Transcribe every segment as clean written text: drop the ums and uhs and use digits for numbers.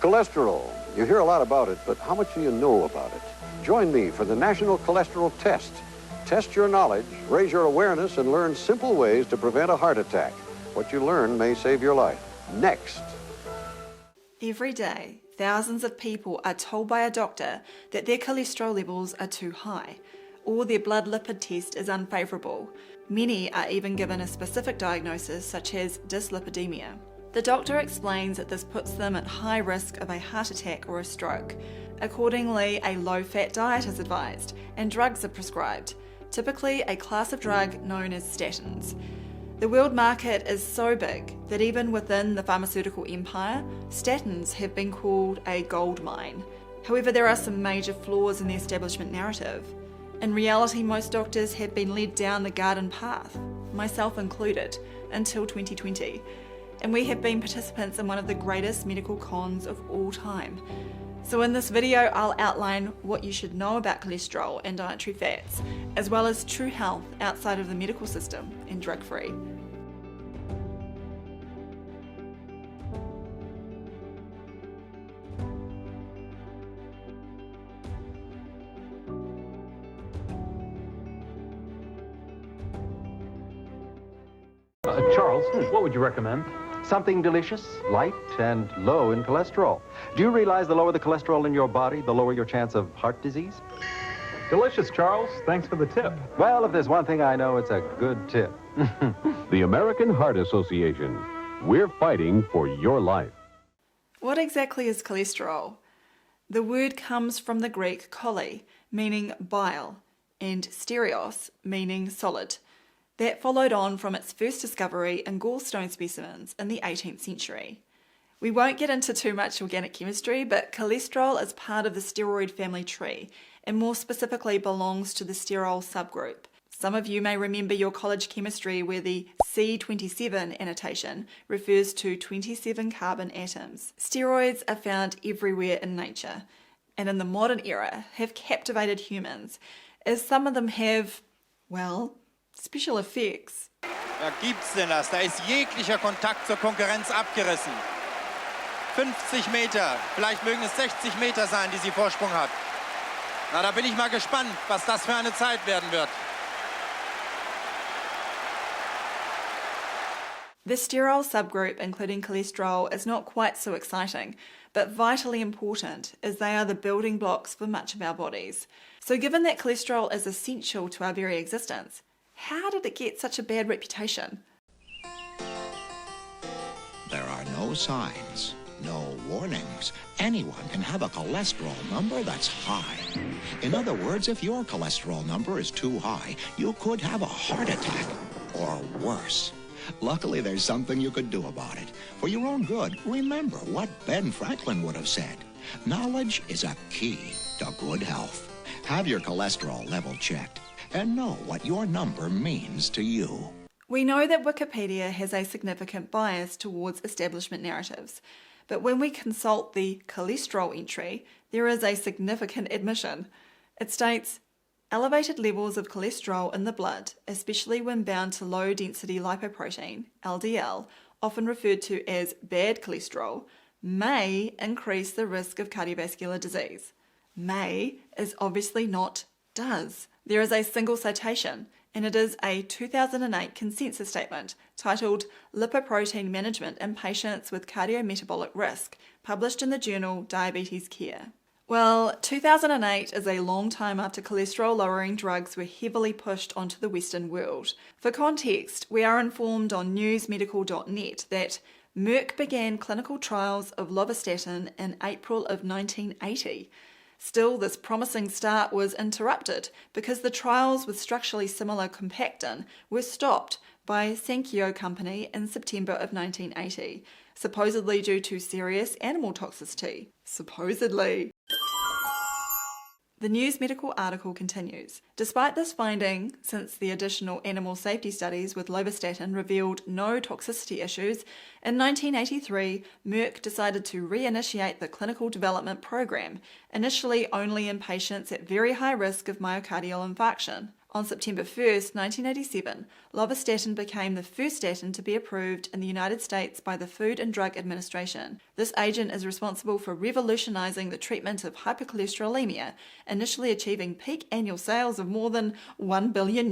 Cholesterol. You hear a lot about it, but how much do you know about it? Join me for the National Cholesterol Test. Test your knowledge, raise your awareness, and learn simple ways to prevent a heart attack. What you learn may save your life. Next. Every day, thousands of people are told by a doctor that their cholesterol levels are too high, or their blood lipid test is unfavourable. Many are even given a specific diagnosis such as dyslipidemia. The doctor explains that this puts them at high risk of a heart attack or a stroke. Accordingly, a low-fat diet is advised and drugs are prescribed, typically a class of drug known as statins. The world market is so big that even within the pharmaceutical empire, statins have been called a gold mine. However, there are some major flaws in the establishment narrative. In reality, most doctors have been led down the garden path, myself included, until 2020. And we have been participants in one of the greatest medical cons of all time. So in this video, I'll outline what you should know about cholesterol and dietary fats, as well as true health outside of the medical system and drug-free. Charles, what would you recommend? Something delicious, light, and low in cholesterol. Do you realize the lower the cholesterol in your body, the lower your chance of heart disease? Delicious, Charles. Thanks for the tip. Well, if there's one thing I know, it's a good tip. The American Heart Association. We're fighting for your life. What exactly is cholesterol? The word comes from the Greek chole, meaning bile, and stereos, meaning solid. That followed on from its first discovery in gallstone specimens in the 18th century. We won't get into too much organic chemistry, but cholesterol is part of the steroid family tree, and more specifically belongs to the sterol subgroup. Some of you may remember your college chemistry where the C27 annotation refers to 27 carbon atoms. Steroids are found everywhere in nature, and in the modern era have captivated humans, as some of them have, well, special effects. Da gibt's denn das? Da ist jeglicher Kontakt zur Konkurrenz abgerissen. 50 Meter, vielleicht mögen es 60 Meter sein, die sie Vorsprung hat. Na, da bin ich mal gespannt, was das für eine Zeit werden wird. The sterol subgroup, including cholesterol, is not quite so exciting, but vitally important as they are the building blocks for much of our bodies. So given that cholesterol is essential to our very existence, how did it get such a bad reputation? There are no signs, no warnings. Anyone can have a cholesterol number that's high. In other words, if your cholesterol number is too high, you could have a heart attack or worse. Luckily, there's something you could do about it. For your own good, remember what Ben Franklin would have said. Knowledge is a key to good health. Have your cholesterol level checked and know what your number means to you. We know that Wikipedia has a significant bias towards establishment narratives, but when we consult the cholesterol entry, there is a significant admission. It states, elevated levels of cholesterol in the blood, especially when bound to low-density lipoprotein, LDL, often referred to as bad cholesterol, may increase the risk of cardiovascular disease. May is obviously not does. There is a single citation, and it is a 2008 consensus statement titled Lipoprotein Management in Patients with Cardiometabolic Risk, published in the journal Diabetes Care. Well, 2008 is a long time after cholesterol-lowering drugs were heavily pushed onto the Western world. For context, we are informed on newsmedical.net that Merck began clinical trials of lovastatin in April of 1980. Still, this promising start was interrupted because the trials with structurally similar compactin were stopped by Sankyo Company in September of 1980, supposedly due to serious animal toxicity. Supposedly. The News Medical article continues. Despite this finding, since the additional animal safety studies with lovastatin revealed no toxicity issues, in 1983 Merck decided to reinitiate the clinical development program, initially only in patients at very high risk of myocardial infarction. On September 1st, 1987, lovastatin became the first statin to be approved in the United States by the Food and Drug Administration. This agent is responsible for revolutionizing the treatment of hypercholesterolemia, initially achieving peak annual sales of more than $1 billion.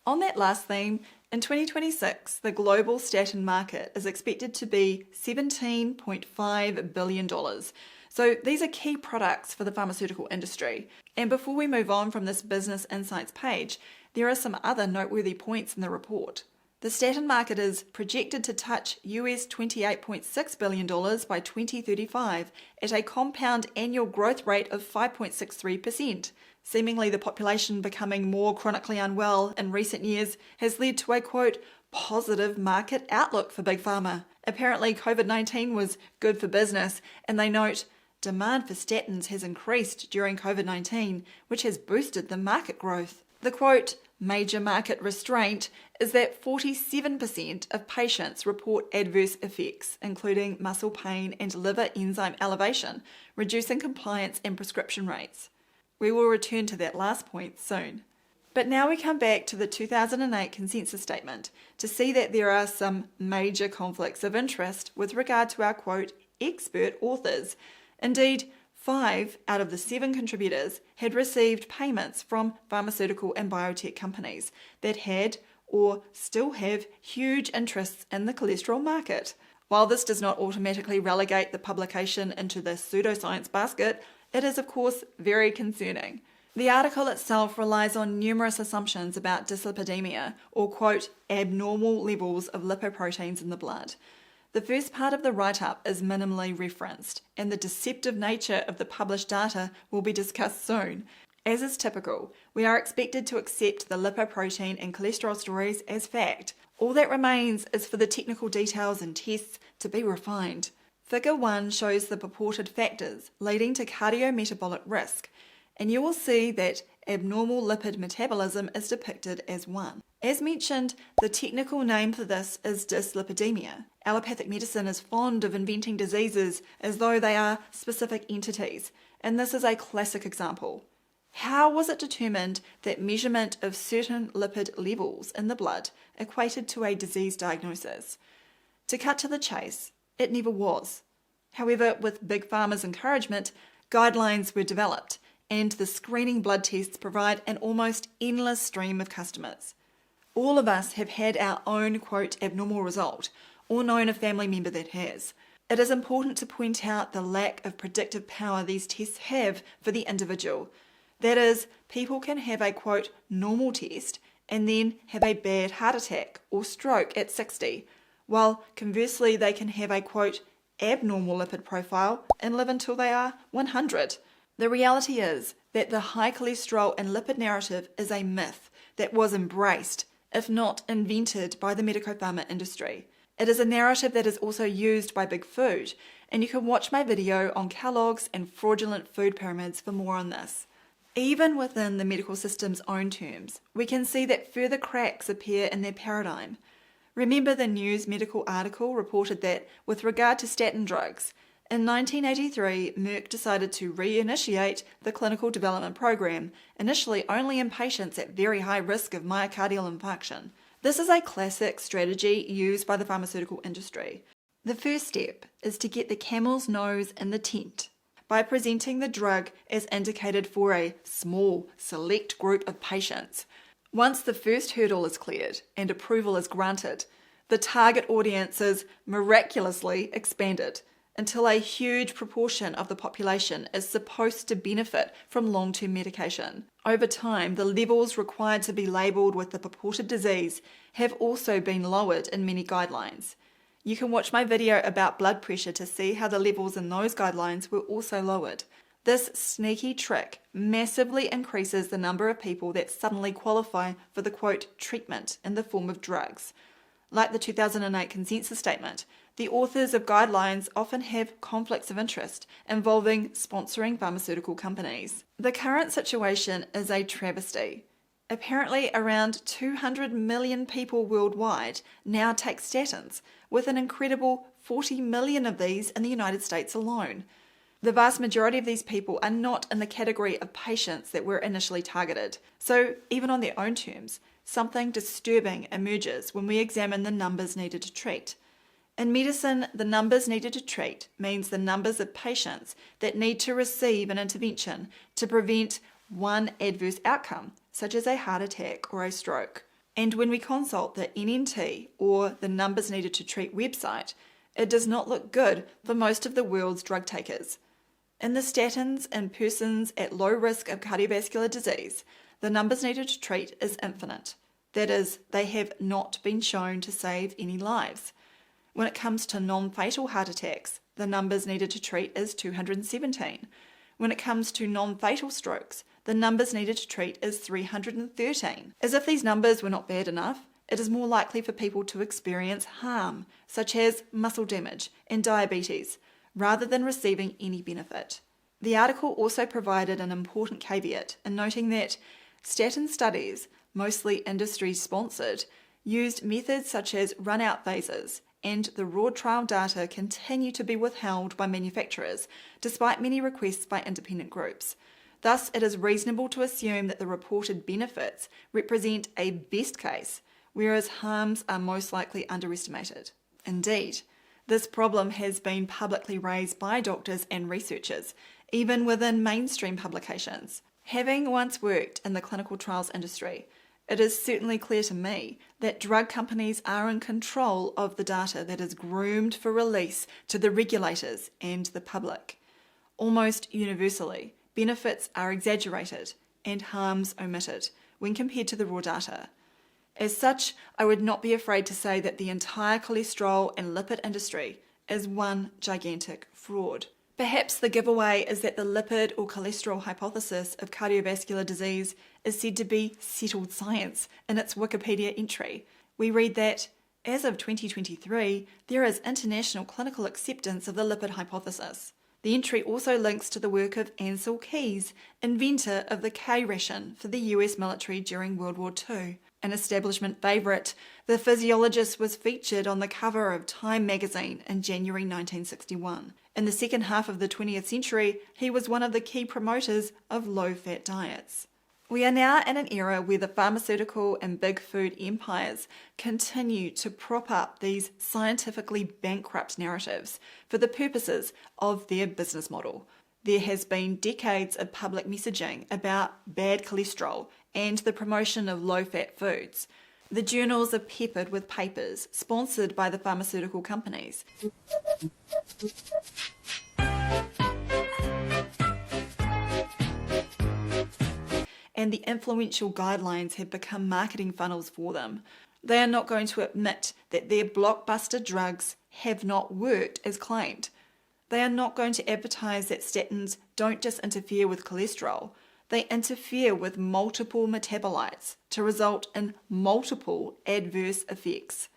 On that last theme, in 2026, the global statin market is expected to be $17.5 billion. So these are key products for the pharmaceutical industry. And before we move on from this Business Insights page, there are some other noteworthy points in the report. The statin market is projected to touch US $28.6 billion by 2035 at a compound annual growth rate of 5.63%. Seemingly the population becoming more chronically unwell in recent years has led to a, quote, positive market outlook for Big Pharma. Apparently COVID-19 was good for business, and they note, demand for statins has increased during COVID-19, which has boosted the market growth. The quote, major market restraint is that 47% of patients report adverse effects, including muscle pain and liver enzyme elevation, reducing compliance and prescription rates. We will return to that last point soon. But now we come back to the 2008 consensus statement to see that there are some major conflicts of interest with regard to our, quote, expert authors. Indeed, 5 out of the 7 contributors had received payments from pharmaceutical and biotech companies that had or still have huge interests in the cholesterol market. While this does not automatically relegate the publication into the pseudoscience basket, it is of course very concerning. The article itself relies on numerous assumptions about dyslipidemia, or quote, abnormal levels of lipoproteins in the blood. The first part of the write-up is minimally referenced, and the deceptive nature of the published data will be discussed soon. As is typical, we are expected to accept the lipoprotein and cholesterol stories as fact. All that remains is for the technical details and tests to be refined. Figure 1 shows the purported factors leading to cardiometabolic risk, and you will see that abnormal lipid metabolism is depicted as one. As mentioned, the technical name for this is dyslipidemia. Allopathic medicine is fond of inventing diseases as though they are specific entities, and this is a classic example. How was it determined that measurement of certain lipid levels in the blood equated to a disease diagnosis? To cut to the chase, it never was. However, with Big Pharma's encouragement, guidelines were developed, and the screening blood tests provide an almost endless stream of customers. All of us have had our own, quote, abnormal result, or known a family member that has. It is important to point out the lack of predictive power these tests have for the individual. That is, people can have a, quote, normal test and then have a bad heart attack or stroke at 60, while conversely they can have a, quote, abnormal lipid profile and live until they are 100. The reality is that the high cholesterol and lipid narrative is a myth that was embraced, if not invented, by the medico-pharma industry. It is a narrative that is also used by Big Food, and you can watch my video on Kellogg's and fraudulent food pyramids for more on this. Even within the medical system's own terms, we can see that further cracks appear in their paradigm. Remember the News Medical article reported that, with regard to statin drugs, in 1983, Merck decided to reinitiate the clinical development program, initially only in patients at very high risk of myocardial infarction. This is a classic strategy used by the pharmaceutical industry. The first step is to get the camel's nose in the tent by presenting the drug as indicated for a small, select group of patients. Once the first hurdle is cleared and approval is granted, the target audience is miraculously expanded until a huge proportion of the population is supposed to benefit from long-term medication. Over time, the levels required to be labelled with the purported disease have also been lowered in many guidelines. You can watch my video about blood pressure to see how the levels in those guidelines were also lowered. This sneaky trick massively increases the number of people that suddenly qualify for the, quote, treatment in the form of drugs. Like the 2008 consensus statement, the authors of guidelines often have conflicts of interest involving sponsoring pharmaceutical companies. The current situation is a travesty. Apparently around 200 million people worldwide now take statins, with an incredible 40 million of these in the United States alone. The vast majority of these people are not in the category of patients that were initially targeted. So even on their own terms, something disturbing emerges when we examine the numbers needed to treat. In medicine, the numbers needed to treat means the numbers of patients that need to receive an intervention to prevent one adverse outcome, such as a heart attack or a stroke. And when we consult the NNT, or the numbers needed to treat website, it does not look good for most of the world's drug takers. In the statins in persons at low risk of cardiovascular disease, the numbers needed to treat is infinite. That is, they have not been shown to save any lives. When it comes to non-fatal heart attacks, the numbers needed to treat is 217. When it comes to non-fatal strokes, the numbers needed to treat is 313. As if these numbers were not bad enough, it is more likely for people to experience harm, such as muscle damage and diabetes, rather than receiving any benefit. The article also provided an important caveat in noting that statin studies, mostly industry-sponsored, used methods such as run-out phases, and the raw trial data continue to be withheld by manufacturers, despite many requests by independent groups. Thus, it is reasonable to assume that the reported benefits represent a best case, whereas harms are most likely underestimated. Indeed, this problem has been publicly raised by doctors and researchers, even within mainstream publications. Having once worked in the clinical trials industry, it is certainly clear to me that drug companies are in control of the data that is groomed for release to the regulators and the public. Almost universally, benefits are exaggerated and harms omitted when compared to the raw data. As such, I would not be afraid to say that the entire cholesterol and lipid industry is one gigantic fraud. Perhaps the giveaway is that the lipid or cholesterol hypothesis of cardiovascular disease is said to be settled science in its Wikipedia entry. We read that, as of 2023, there is international clinical acceptance of the lipid hypothesis. The entry also links to the work of Ansel Keys, inventor of the K ration for the US military during World War II. An establishment favourite, the physiologist was featured on the cover of Time magazine in January 1961. In the second half of the 20th century, he was one of the key promoters of low-fat diets. We are now in an era where the pharmaceutical and big food empires continue to prop up these scientifically bankrupt narratives for the purposes of their business model. There has been decades of public messaging about bad cholesterol and the promotion of low-fat foods. The journals are peppered with papers sponsored by the pharmaceutical companies. And the influential guidelines have become marketing funnels for them. They are not going to admit that their blockbuster drugs have not worked as claimed. They are not going to advertise that statins don't just interfere with cholesterol, they interfere with multiple metabolites to result in multiple adverse effects.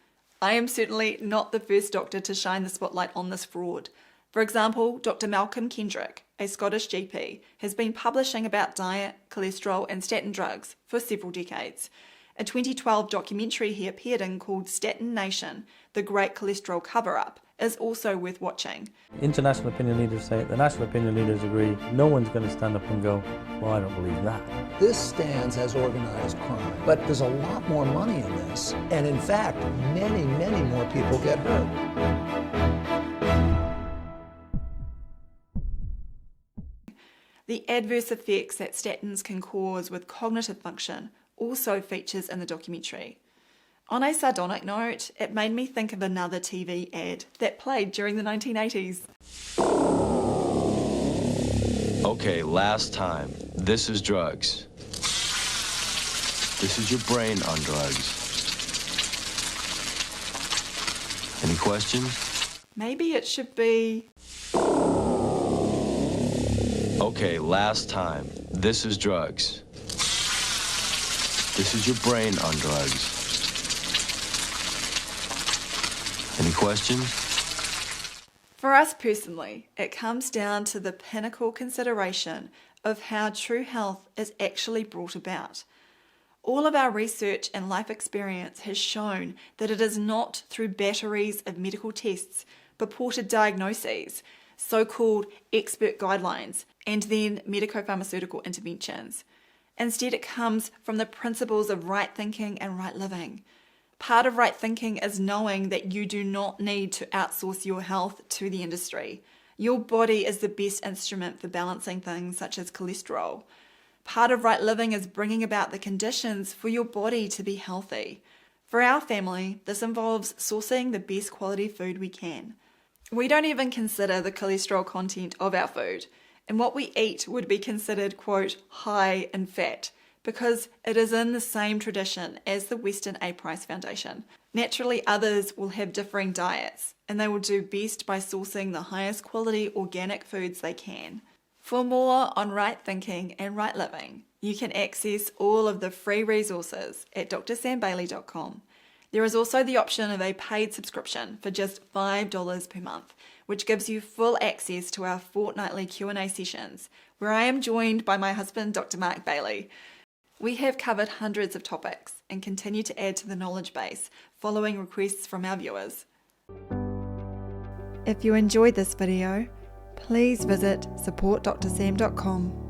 I am certainly not the first doctor to shine the spotlight on this fraud. For example, Dr. Malcolm Kendrick, a Scottish GP, has been publishing about diet, cholesterol and statin drugs for several decades. A 2012 documentary he appeared in called Statin Nation, The Great Cholesterol Cover-Up, is also worth watching. International opinion leaders say it, the national opinion leaders agree. No one's going to stand up and go, well, I don't believe that. This stands as organized crime, but there's a lot more money in this. And in fact, many, many more people get hurt. The adverse effects that statins can cause with cognitive function also features in the documentary. On a sardonic note, it made me think of another TV ad that played during the 1980s. Okay, last time. This is drugs. This is your brain on drugs. Any questions? Maybe it should be... Okay, last time. This is drugs. This is your brain on drugs. Any questions? For us personally, it comes down to the pinnacle consideration of how true health is actually brought about. All of our research and life experience has shown that it is not through batteries of medical tests, purported diagnoses, so-called expert guidelines and then medico-pharmaceutical interventions. Instead, it comes from the principles of right thinking and right living. Part of right thinking is knowing that you do not need to outsource your health to the industry. Your body is the best instrument for balancing things such as cholesterol. Part of right living is bringing about the conditions for your body to be healthy. For our family, this involves sourcing the best quality food we can. We don't even consider the cholesterol content of our food, and what we eat would be considered, quote, high in fat, because it is in the same tradition as the Western A Price Foundation. Naturally, others will have differing diets, and they will do best by sourcing the highest quality organic foods they can. For more on right thinking and right living, you can access all of the free resources at drsambailey.com. There is also the option of a paid subscription for just $5 per month, which gives you full access to our fortnightly Q&A sessions, where I am joined by my husband, Dr. Mark Bailey. We have covered hundreds of topics and continue to add to the knowledge base following requests from our viewers. If you enjoyed this video, please visit supportdrsam.com.